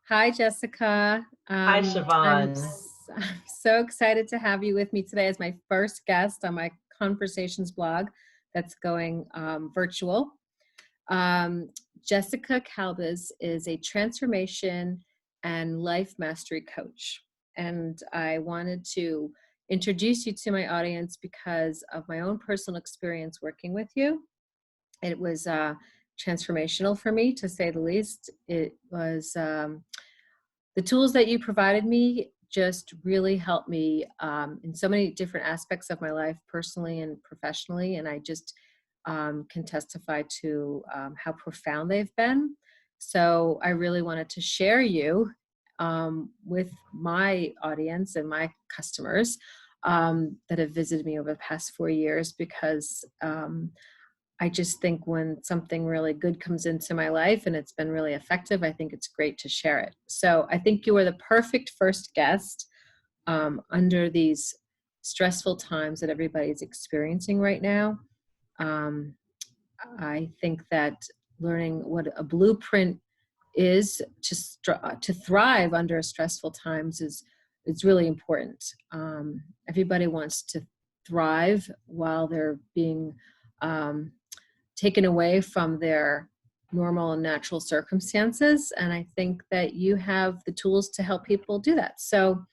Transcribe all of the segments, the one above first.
Hi, Jessica. Hi, Siobhan. I'm so excited to have you with me today as my first guest on my Conversations blog that's going virtual. Um, Jessica Kolbusz is a transformation and life mastery coach. And I wanted to introduce you to my audience because of my own personal experience working with you. It was transformational for me, to say the least. It was the tools that you provided me just really helped me in so many different aspects of my life, personally and professionally. And I just can testify to how profound they've been. So I really wanted to share you with my audience and my customers that have visited me over the past 4 years, because I just think when something really good comes into my life and it's been really effective, I think it's great to share it. So I think you are the perfect first guest under these stressful times that everybody's experiencing right now. Um, I think that learning what a blueprint is to thrive under stressful times is really important. Everybody wants to thrive while they're being taken away from their normal and natural circumstances. And I think that you have the tools to help people do that. So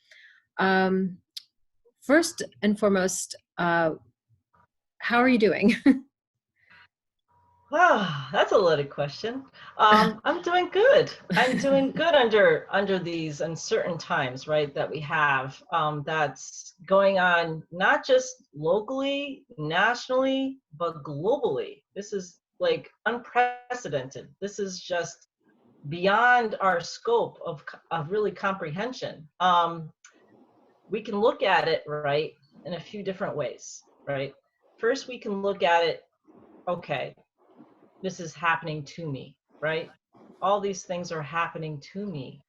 first and foremost, how are you doing? Oh, that's a loaded question. I'm doing good. I'm doing good under these uncertain times, right, that we have. That's going on not just locally, nationally, but globally. This is like unprecedented. This is just beyond our scope of really comprehension. We can look at it, right, in a few different ways, right? First, we can look at it, okay, this is happening to me, right? All these things are happening to me,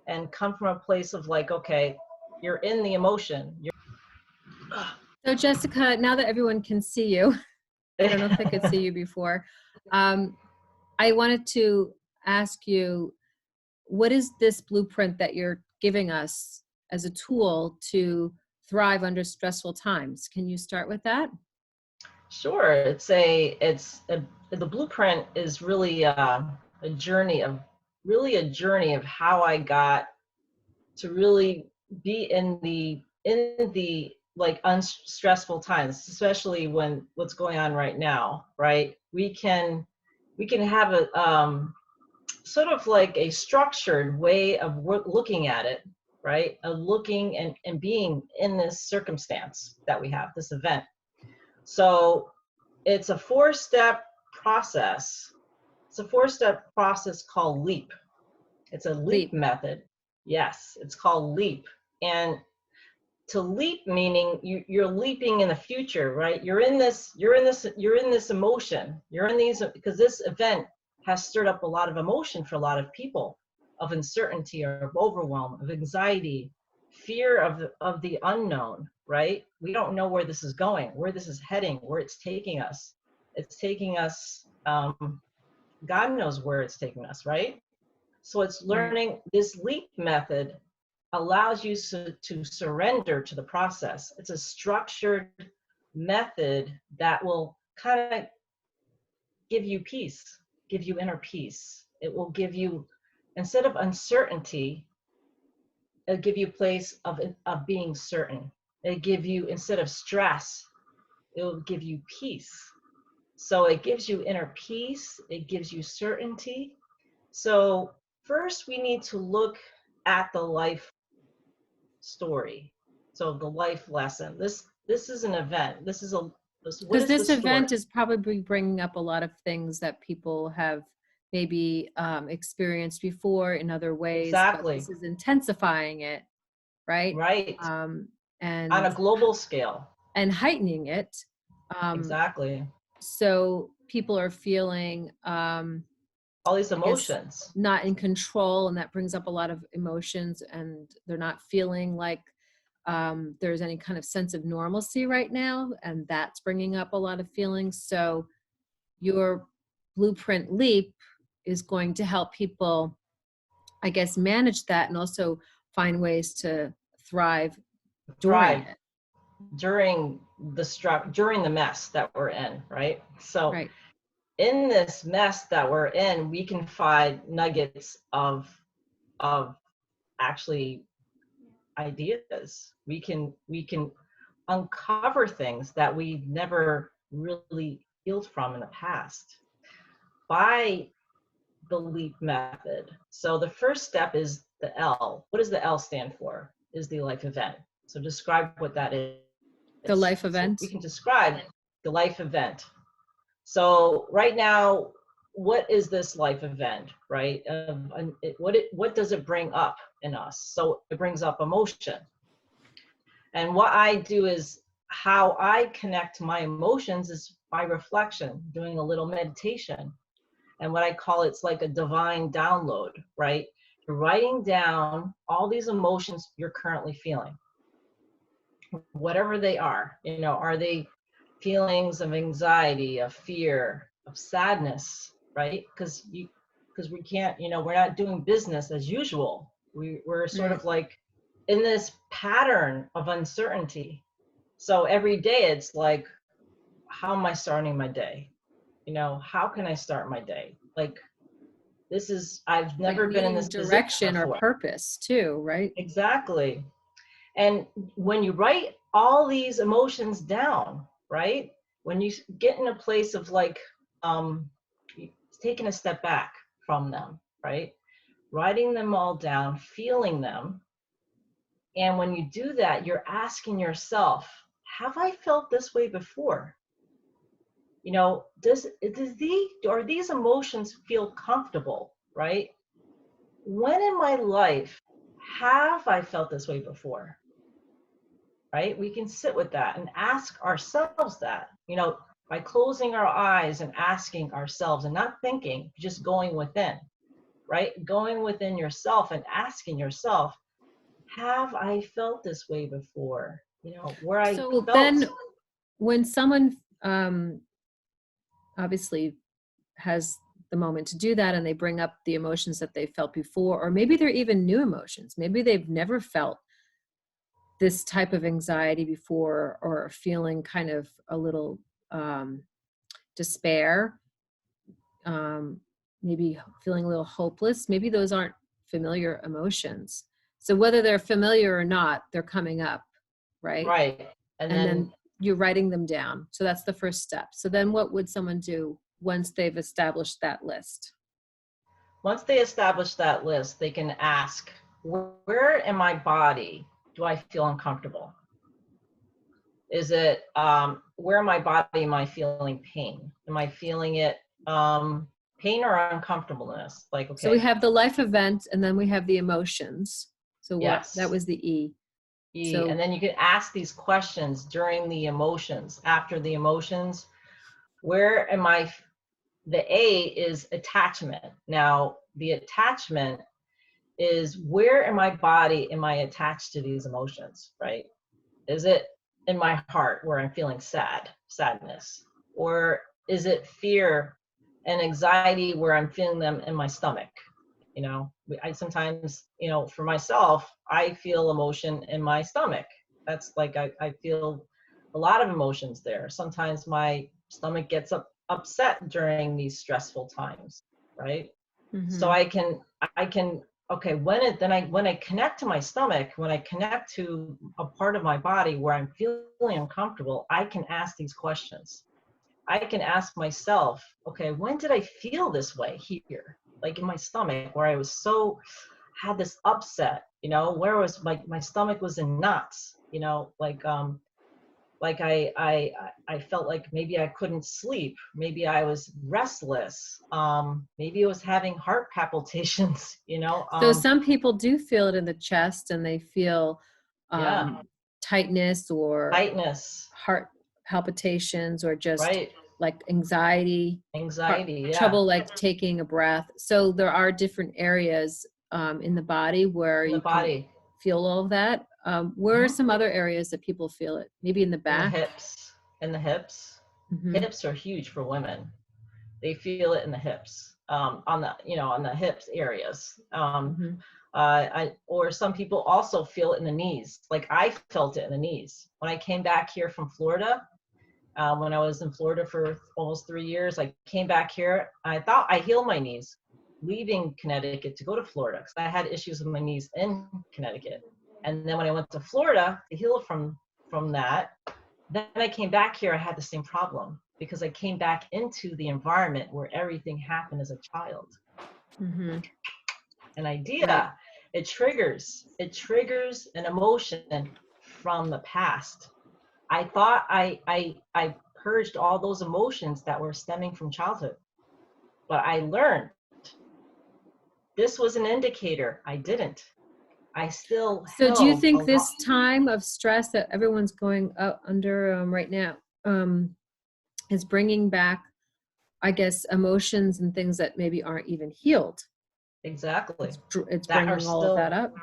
and come from a place of like, okay, you're in the emotion. So Jessica, now that everyone can see you, I don't know if they could see you before, I wanted to ask you, what is this blueprint that you're giving us as a tool to thrive under stressful times? Can you start with that? Sure, the blueprint is really a journey of how I got to really be in the like unstressful times, especially when what's going on right now, right? We can have a sort of like a structured way of looking at it, right? Of looking and being in this circumstance that we have, this event. So it's a four-step process. It's a four-step process called LEAP. It's a LEAP method. Yes, it's called LEAP. And to leap meaning you're leaping in the future, right? You're in this emotion. You're in these, because this event has stirred up a lot of emotion for a lot of people, of uncertainty or of overwhelm, of anxiety, fear of the unknown, right? We don't know where this is going, where this is heading, where it's taking us. It's taking us, God knows where it's taking us, right? So it's learning this LEAP method allows you to surrender to the process. It's a structured method that will kind of give you peace, give you inner peace. It will give you, instead of uncertainty, it'll give you a place of being certain. It'll give you, instead of stress, it will give you peace. So it gives you inner peace, it gives you certainty. So first we need to look at the life story. So the life lesson. This is an event. This is a Because this event is probably bringing up a lot of things that people have maybe experienced before in other ways. Exactly. But this is intensifying it, right? Right. And on a global scale. And heightening it. Exactly. So people are feeling all these emotions, not in control, and that brings up a lot of emotions, and they're not feeling like there's any kind of sense of normalcy right now, and that's bringing up a lot of feelings. So your blueprint LEAP is going to help people I guess, manage that and also find ways to thrive during thrive it. during the mess that we're in, right? So Right. in this mess that we're in, we can find nuggets of actually ideas. We can uncover things that we never really healed from in the past by the LEAP method. So the first step is the L. What does the L stand for? Is the life event. So describe what that The is. life So event. we can describe the life event. So right now, what is this life event, right? What does it bring up in us? So it brings up emotion. And what I do is how I connect my emotions is by reflection, doing a little meditation. And what I call it's like a divine download, right? You're writing down all these emotions you're currently feeling, whatever they are. Are they feelings of anxiety, of fear, of sadness, right? Because we can't, we're not doing business as usual. We're sort Right. of like in this pattern of uncertainty. So every day it's like, how am I starting my day? How can I start my day? Like, I've Like never been in needing this position direction or before. purpose too, right? Exactly. And when you write all these emotions down, right? When you get in a place of like, um, taking a step back from them, right? Writing them all down, feeling them. And when you do that, you're asking yourself, have I felt this way before? Are these emotions feel comfortable, right? When in my life have I felt this way before? Right? We can sit with that and ask ourselves that, by closing our eyes and asking ourselves and not thinking, just going within, right? Going within yourself and asking yourself, have I felt this way before? Where I So felt. then when someone obviously has the moment to do that and they bring up the emotions that they felt before, or maybe they're even new emotions, maybe they've never felt this type of anxiety before, or feeling kind of a little despair, um, maybe feeling a little hopeless, maybe those aren't familiar emotions. So whether they're familiar or not, they're coming up, right? Right. And And then then you're writing them down. So that's the first step. So then what would someone do once they've established that list? once they establish that list, they can ask, where in my body do I feel uncomfortable? Is it, where in my body am I feeling pain? Am I feeling it, pain or uncomfortableness? Like, So we okay, have the life event and then we have the emotions. So that yes. was the E. And So then you can ask these questions during the emotions, after the emotions, where am I? The A is attachment. Now, the attachment is where in my body am I attached to these emotions, right? Is it in my heart where I'm feeling sadness? Or is it fear and anxiety where I'm feeling them in my stomach? I sometimes, for myself, I feel emotion in my stomach. That's like, I feel a lot of emotions there. Sometimes my stomach gets upset during these stressful times, right? So mhm. I can okay, when I connect to my stomach, when I connect to a part of my body where I'm feeling uncomfortable, I can ask these questions. I can ask myself, okay, when did I feel this way here? Like in my stomach, where I was had this upset, where was my stomach was in knots, like I felt like maybe I couldn't sleep, maybe I was restless, maybe I was having heart palpitations, So some people do feel it in the chest and they feel yeah, tightness or tightness, heart palpitations or just right, like anxiety, anxiety, yeah, trouble like taking a breath. So there are different areas in the body where in the you can body. feel all of that. Where are Mhm. some other areas that people feel it? Maybe in the In the back? hips, in the hips. Hmm. Hips are huge for women. They feel it in the hips. on the, on the hips areas. Mm-hmm. Or some people also feel it in the knees. Like I felt it in the knees. When I came back here from Florida, when I was in Florida for almost 3 years, I came back here. I thought I healed my knees leaving Connecticut to go to Florida because I had issues with my knees in Connecticut. And then when I went to Florida to heal from that, then I came back here, I had the same problem because I came back into the environment where everything happened as a child. Mm-hmm. An idea, Right. it triggers an emotion from the past. I thought I purged all those emotions that were stemming from childhood, but I learned this was an indicator. I didn't. I still So do you held a think lot. this time of stress that everyone's going under right now is bringing back, I guess, emotions and things that maybe aren't even healed? Exactly. It's That are bringing all of that still, up.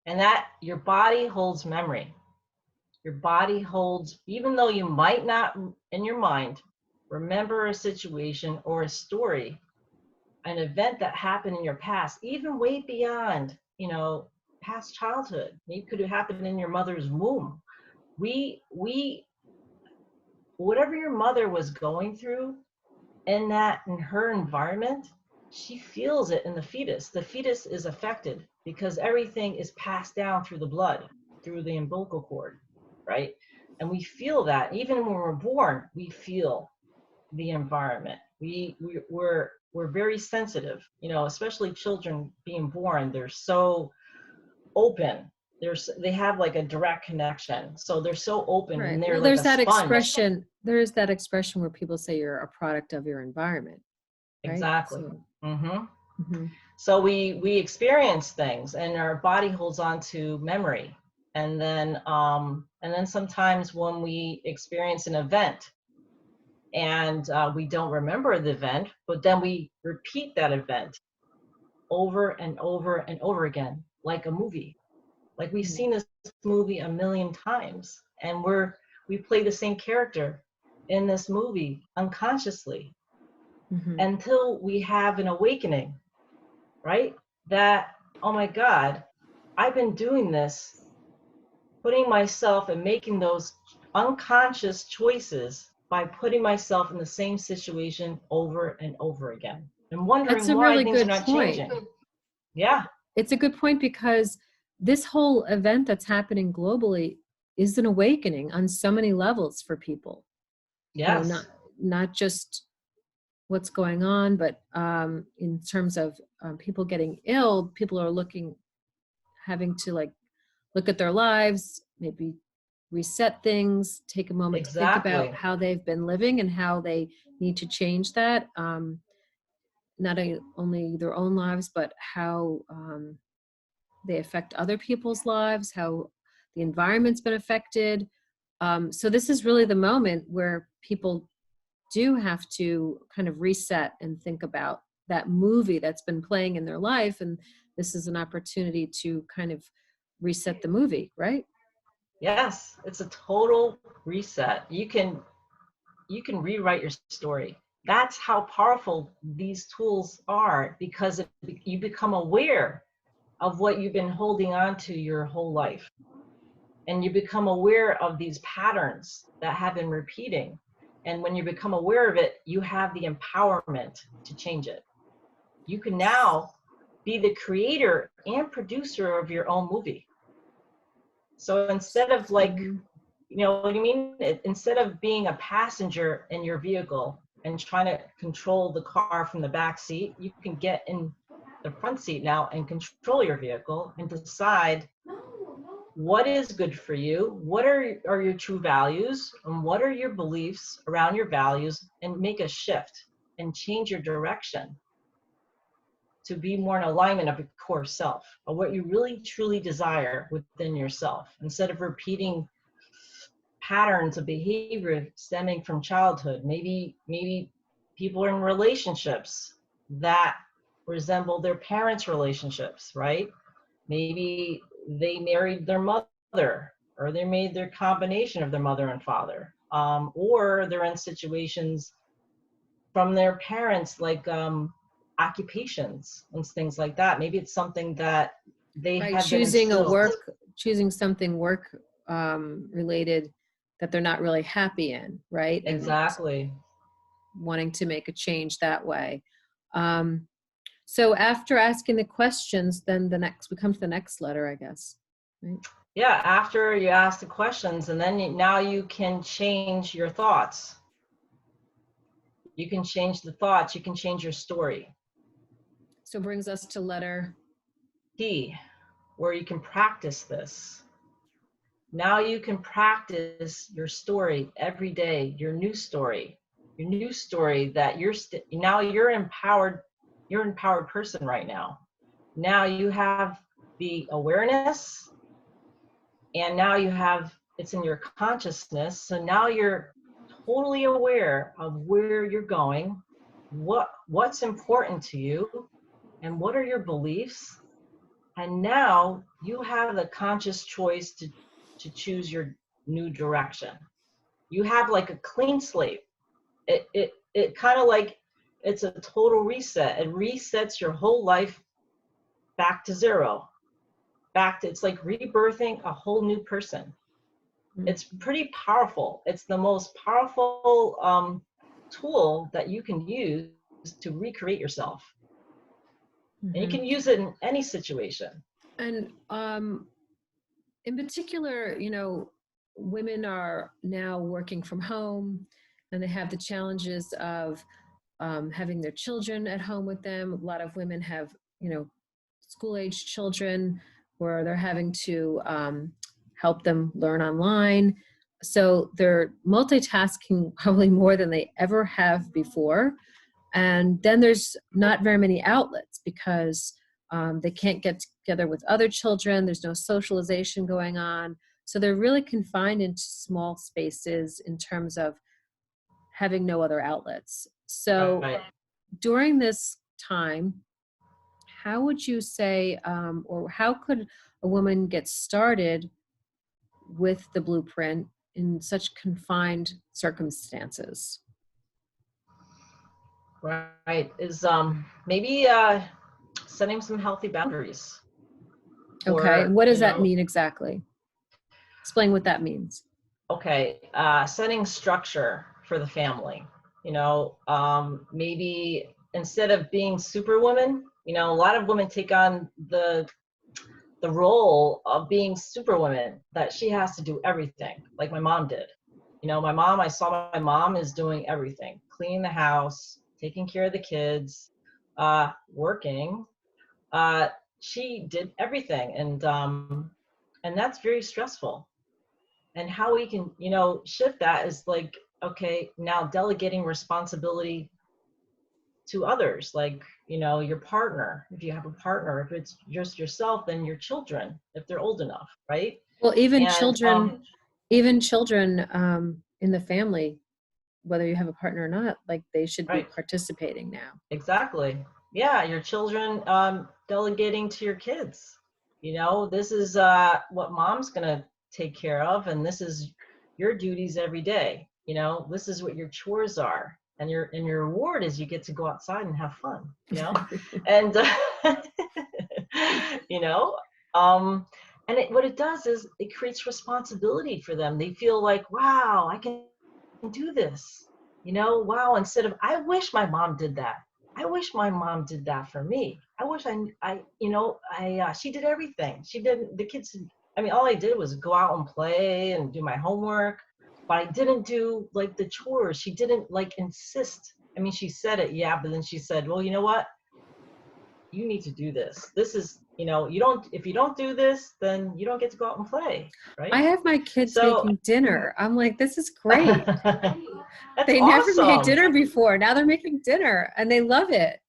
and that your body holds memory. Your body holds, even though you might not in your mind remember a situation or a story, an event that happened in your past, even way beyond, past childhood. It could have happened in your mother's womb. We, whatever your mother was going through in her environment, she feels it in the fetus. The fetus is affected because everything is passed down through the blood, through the umbilical cord, right? And we feel that even when we're born, we feel the environment. We're very sensitive, especially children being born. They're so open. They have like a direct connection. So they're so open Right. and they're Well, like a there's that sponge. expression. There is that expression where people say you're a product of your environment, right? Exactly. So, Mm-hmm. So we experience things, and our body holds on to memory. And then sometimes when we experience an event and we don't remember the event, but then we repeat that event over and over and over again, like a movie. Like we've seen this movie a million times, and we play the same character in this movie unconsciously until we have an awakening, right? That, oh my God, I've been doing this, putting myself and making those unconscious choices by putting myself in the same situation over and over again and that's wondering a why really things are good not point. changing. Yeah. It's a good point because this whole event that's happening globally is an awakening on so many levels for people. Yes. Not just what's going on, but in terms of people getting ill, people are having to look at their lives, maybe reset things, take a moment to think about Exactly. how they've been living and how they need to change that. Not only their own lives, but how they affect other people's lives, how the environment's been affected. So this is really the moment where people do have to kind of reset and think about that movie that's been playing in their life. And this is an opportunity to kind of reset the movie, right? Yes, it's a total reset. You can rewrite your story. That's how powerful these tools are, because you become aware of what you've been holding on to your whole life. And you become aware of these patterns that have been repeating. And when you become aware of it, you have the empowerment to change it. You can now be the creator and producer of your own movie. So instead of you know what I mean? Instead of being a passenger in your vehicle and trying to control the car from the back seat, you can get in the front seat now and control your vehicle and decide what is good for you, what are your true values, and what are your beliefs around your values, and make a shift and change your direction to be more in alignment of your core self, of what you really truly desire within yourself, instead of repeating patterns of behavior stemming from childhood. Maybe people are in relationships that resemble their parents' relationships, right? Maybe they married their mother, or they made their combination of their mother and father, or they're in situations from their parents, like occupations and things like that. Maybe it's something that they Right, have been choosing instilled. choosing something work related that they're not really happy in, right? And Exactly. wanting to make a change that way. Um, so after asking the questions, then we come to the next letter, I guess. Right? Yeah, after you ask the questions, and then now you can change your thoughts. You can change the thoughts, you can change your story. So brings us to letter T, where you can practice this. Now you can practice your story every day, your new story that now you're empowered, you're an empowered person right now. Now you have the awareness, and now it's in your consciousness. So now you're totally aware of where you're going, what's important to you, and what are your beliefs. And now you have the conscious choice to choose your new direction. You have like a clean slate. It kind of like, it's a total reset. It resets your whole life back to zero. It's like rebirthing a whole new person. It's pretty powerful. It's the most powerful tool that you can use to recreate yourself. And you can use it in any situation. And in particular, women are now working from home, and they have the challenges of having their children at home with them. A lot of women have, school-age children where they're having to help them learn online. So they're multitasking probably more than they ever have before. And then there's not very many outlets because they can't get together with other children. There's no socialization going on. So they're really confined into small spaces in terms of having no other outlets. So Right. during this time, how would you say, or how could a woman get started with the blueprint in such confined circumstances? Right. Is maybe setting some healthy boundaries. Okay. Or, What does that mean exactly? Explain what that means. okay, setting structure for the family. Maybe instead of being superwoman, a lot of women take on the role of being superwoman, that she has to do everything, like my mom did. I saw my mom is doing everything, cleaning the house, taking care of the kids, working. She did everything, and that's very stressful. And how we can, shift that is like, okay, now delegating responsibility to others, like, your partner, if you have a partner. If it's just yourself, then your children, if they're old enough, right? Well, even And children in the family, whether you have a partner or not, like they should be right, participating now. exactly. Yeah, your children, delegating to your kids. This is what mom's gonna take care of, and this is your duties every day. This is what your chores are, and your reward is you get to go outside and have fun. And you know, and what it does is it creates responsibility for them. They feel like, wow, I can do this. Wow. Instead of, I wish my mom did that. I wish my mom did that for me. I wish she did everything. She did the kids. I mean, all I did was go out and play and do my homework, but I didn't do like the chores. She didn't like insist. I mean, she said it, yeah, but then she said, well, you know what? You need to do this. This is, if you don't do this, then you don't get to go out and play, right? I have my kids So making dinner. I'm like, this is great. that's They never made awesome. dinner before. Now they're making dinner and they love it.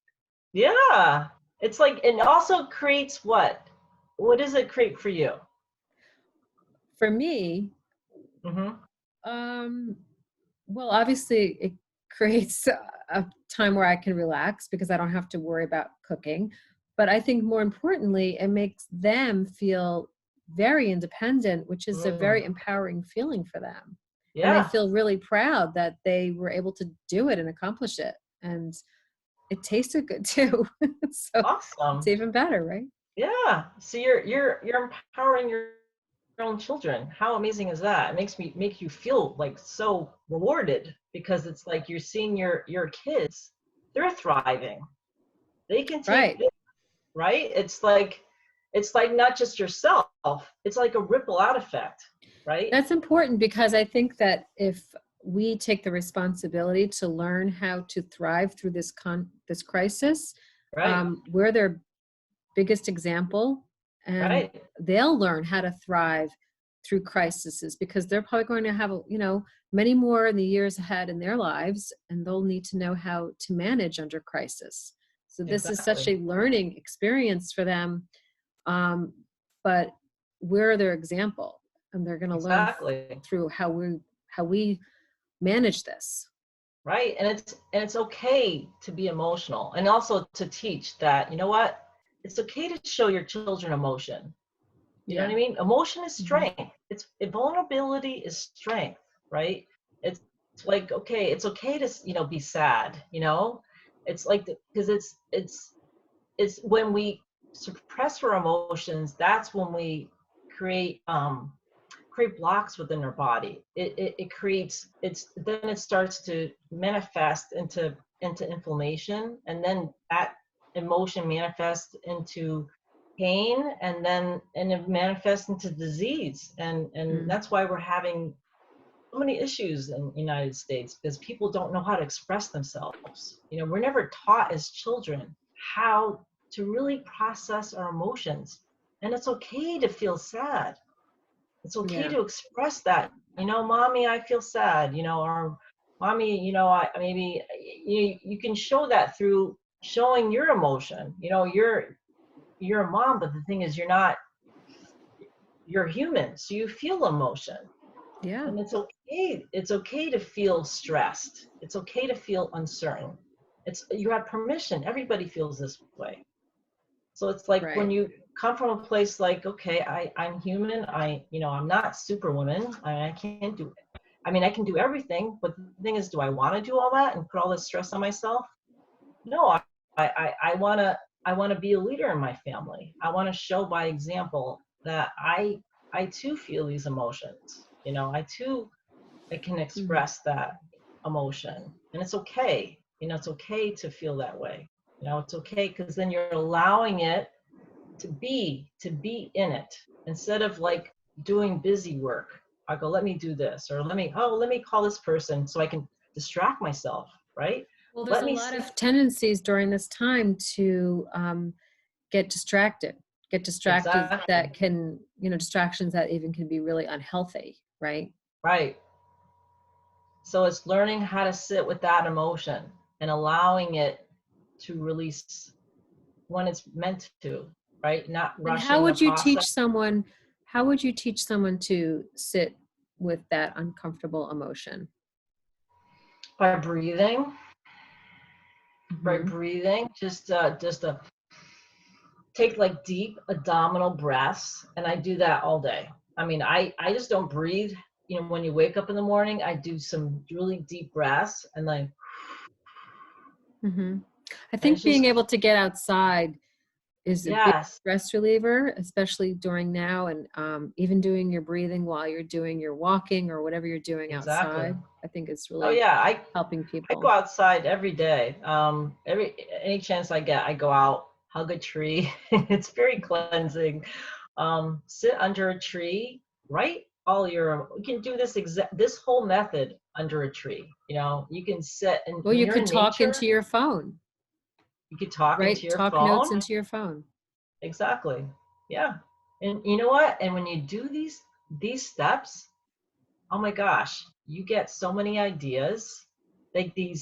Yeah. It's like, it also creates what? What does it create for you? For me, um, well, obviously it creates a time where I can relax because I don't have to worry about cooking. But I think more importantly, it makes them feel very independent, which is a very empowering feeling for them. And they Yeah. feel really proud that they were able to do it and accomplish it. And it tasted good too. So it's Awesome. even better, right? Yeah. So you're empowering your own children. How amazing is that? It make you feel like so rewarded, because it's like you're seeing your kids, they're thriving. They can take Right. this, right? It's like not just yourself. It's like a ripple out effect, right? That's important because I think that if we take the responsibility to learn how to thrive through this crisis, Right. we're their biggest example, and Right. they'll learn how to thrive through crises because they're probably going to have, many more in the years ahead in their lives, and they'll need to know how to manage under crisis. So this is such Exactly. a learning experience for them, but we're their example, and they're going to learn Exactly. through how we manage this. Right. And it's okay to be emotional, and also to teach that, you know what? It's okay to show your children emotion. You know what Yeah. I mean? Emotion is Hmm. strength. Vulnerability is strength, right? It's like, okay, it's okay to, be sad, It's like, because it's when we suppress our emotions, that's when we create create blocks within our body. It creates, then it starts to manifest into inflammation, and then that emotion manifests into pain, and it manifests into disease, and Mm. that's why we're having so many issues in the United States, because people don't know how to express themselves. We're never taught as children how to really process our emotions, and it's okay to feel sad. It's okay Yeah. to express that. Mommy, I feel sad. Or mommy, I maybe you can show that through showing your emotion. You're a mom, but the thing is, you're human, so you feel emotion. Yeah. And it's okay. It's okay to feel stressed. It's okay to feel uncertain. You have permission. Everybody feels this way. So it's like when Right. you come from a place like, okay, I'm human. I'm not superwoman. I can't do it. I can do everything, but the thing is, do I want to do all that and put all this stress on myself? No, I want to be a leader in my family. I want to show by example that I too feel these emotions. I can Mhm. express that emotion, and it's okay. It's okay to feel that way. It's okay, because then you're allowing it to be in it, instead of like doing busy work. I go, let me do this, or let me call this person so I can distract myself, right? Well, there's Let a me lot sit. of tendencies during this time to get distracted, Exactly. that can, distractions that even can be really unhealthy, right? Right. So it's learning how to sit with that emotion and allowing it to release when it's meant to, right? Not And rushing the process. how would you teach someone to sit with that uncomfortable emotion? By breathing. By Hmm. breathing, just take like deep abdominal breaths, and I do that all day. I just don't breathe. When you wake up in the morning, I do some really deep breaths, and like, Hmm. I and it's think being just, able to get outside is a big yes, stress reliever, especially during now, and even doing your breathing while you're doing your walking or whatever you're doing exactly. outside. I think it's Oh really yeah, helping I go people. outside every day. Any chance I get, I go out, hug a tree. It's very cleansing. Sit under a tree, write all you can do this whole method under a tree. You can sit, and Well, when you you're could in talk into nature, your phone, you could talk into right? your Talk notes phone. into your phone. Exactly. Yeah. And you know what? And when you do these steps, oh my gosh, you get so many ideas. Like the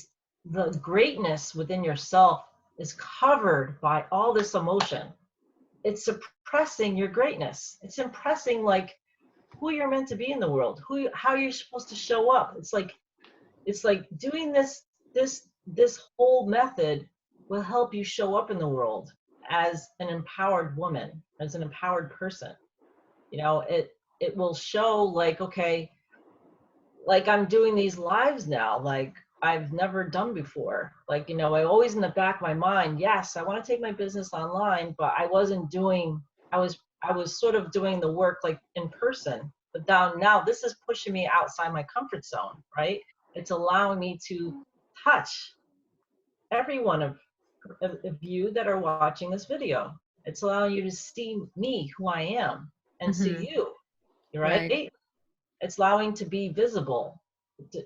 greatness within yourself is covered by all this emotion. It's suppressing your greatness. It's impressing like who you're meant to be in the world, how you're supposed to show up. It's like doing this whole method will help you show up in the world as an empowered woman, as an empowered person. It will show like, okay, like I'm doing these lives now, like I've never done before. Like, I always in the back of my mind, yes, I want to take my business online, but I wasn't doing, I was sort of doing the work like in person. But now this is pushing me outside my comfort zone, right? It's allowing me to touch every one of you that are watching this video. It's allowing you to see me, who I am, and see you, Right. right? It's allowing to be visible.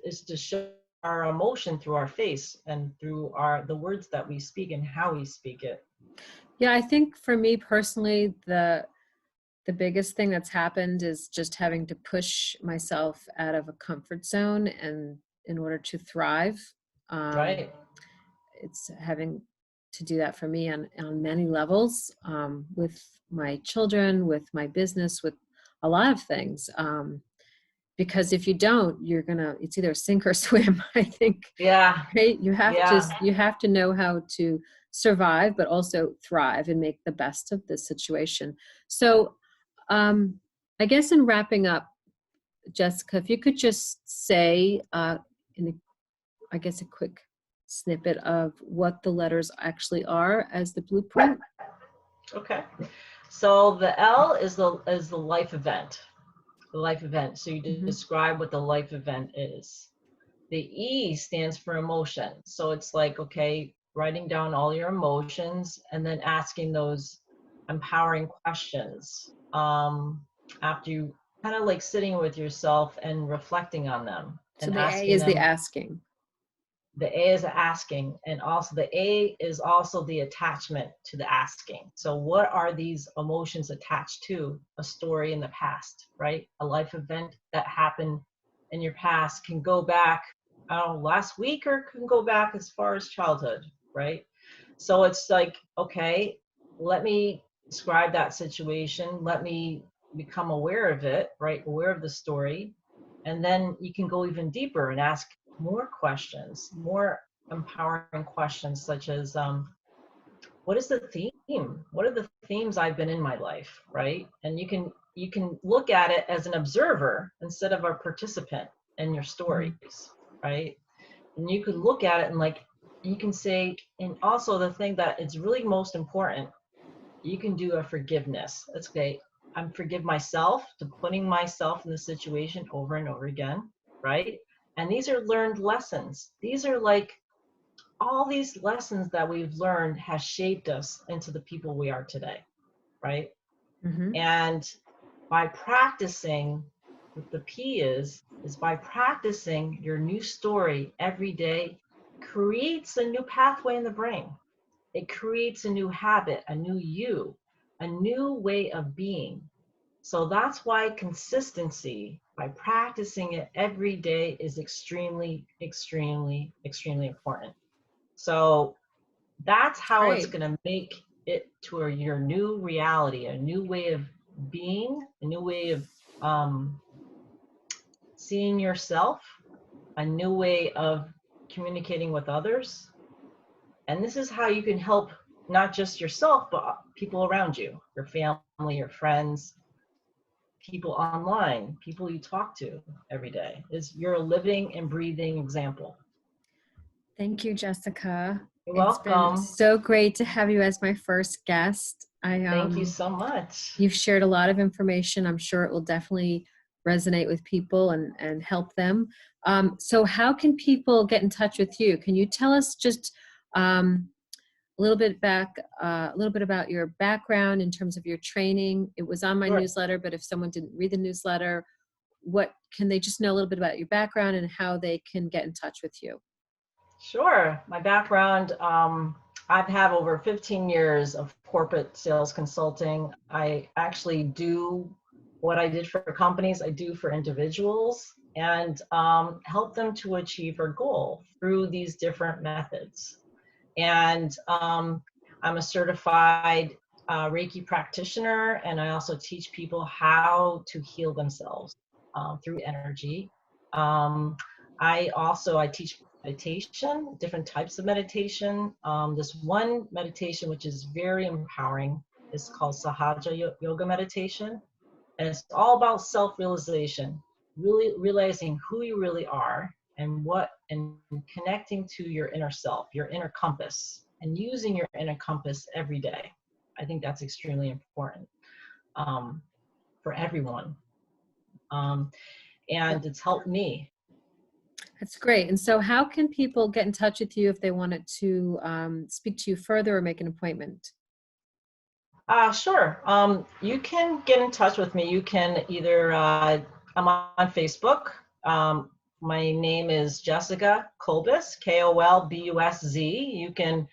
Is to show our emotion through our face and through the words that we speak and how we speak it. Yeah, I think for me personally, the biggest thing that's happened is just having to push myself out of a comfort zone, and in order to thrive. Um, Right. it's having to do that for me on many levels, with my children, with my business, with a lot of things. Because if you don't, it's either sink or swim, I think. Yeah. Right? Yeah. You have to know how to survive, but also thrive and make the best of this situation. So, I guess in wrapping up, Jessica, if you could just say, I guess a quick snippet of what the letters actually are as the blueprint. Okay. So the L is the life event. The life event. So you Mm-hmm. describe what the life event is. The E stands for emotion. So it's like, okay, writing down all your emotions and then asking those empowering questions, after you kind of like sitting with yourself and reflecting on them So and the A asking is the them. asking. The A is asking, and also the A is also the attachment to the asking. So what are these emotions attached to? A story in the past, right? A life event that happened in your past can go back, I don't know, last week, or can go back as far as childhood, right? So it's like, okay, let me describe that situation. Let me become aware of it, right? Aware of the story. And then you can go even deeper and ask more questions, more empowering questions, such as, what is the theme? What are the themes I've been in my life, right? And you can look at it as an observer instead of a participant in your stories, right? And you could look at it and like, you can say, and also the thing that is really most important, you can do a forgiveness. Let's say, I'm forgive myself to putting myself in the situation over and over again, right? And these are learned lessons. These are like, all these lessons that we've learned has shaped us into the people we are today, right? Mm-hmm. And by practicing, what the P is by practicing your new story every day, creates a new pathway in the brain. It creates a new habit, a new you, a new way of being. So that's why consistency, by practicing it every day, is extremely, extremely, extremely important. So that's how it's Great. going to make it to your new reality, a new way of being, a new way of seeing yourself, a new way of communicating with others. And this is how you can help not just yourself, but people around you, your family, your friends, people online, people you talk to every day. Is you're a living and breathing example. Thank you, Jessica. You're It's been welcome. so great to have you as my first guest. Thank you so much. You've shared a lot of information. I'm sure it will definitely resonate with people and help them. So how can people get in touch with you? Can you tell us just a little bit about your background in terms of your training? It was on my Sure. newsletter, but if someone didn't read the newsletter, what can they just know a little bit about your background and how they can get in touch with you? Sure. My background, I've had over 15 years of corporate sales consulting. I actually do what I did for companies, I do for individuals, and help them to achieve their goal through these different methods. And I'm a certified REIKI practitioner, and I also teach people how to heal themselves through energy. Um, I teach meditation, different types of meditation. This one meditation, which is very empowering, is called Sahaja Yoga Meditation. And it's all about self-realization, really realizing who you really are, and connecting to your inner self, your inner compass, and using your inner compass every day. I think that's extremely important for everyone. And it's helped me. That's great. And so how can people get in touch with you if they wanted to speak to you further or make an appointment? Sure. You can get in touch with me. You can either, I'm on Facebook. My name is Jessica Kolbusz, Kolbuz. You can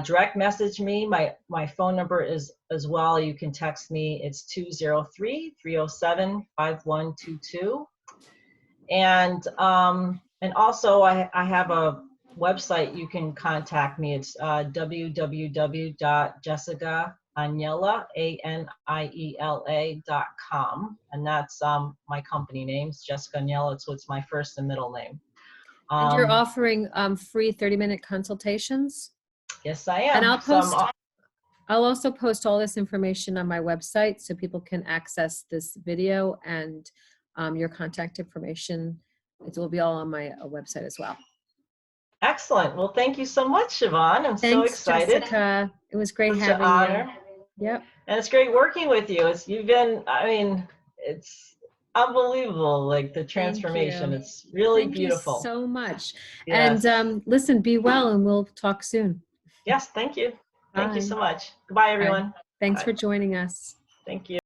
direct message me. My phone number is as well. You can text me. It's 203-307-5122. And also I have a website you can contact me. It's www.jessicaniela.com, and that's my company name. It's Jessica Aniela, so it's my first and middle name. And you're offering free 30-minute consultations? Yes, I am. And I'll also post all this information on my website so people can access this video, and your contact information. It will be all on my website as well. Excellent. Well, thank you so much, Siobhan. I'm so excited. Jessica. It was great having an honor. You. Yep. And it's great working with you. You've been, I mean, it's unbelievable, like the transformation. It's really beautiful. Thank you so much. Yes. And listen, be well, and we'll talk soon. Yes, thank you. Bye. Thank you so much. Goodbye, everyone. Bye. Thanks for joining us. Thank you.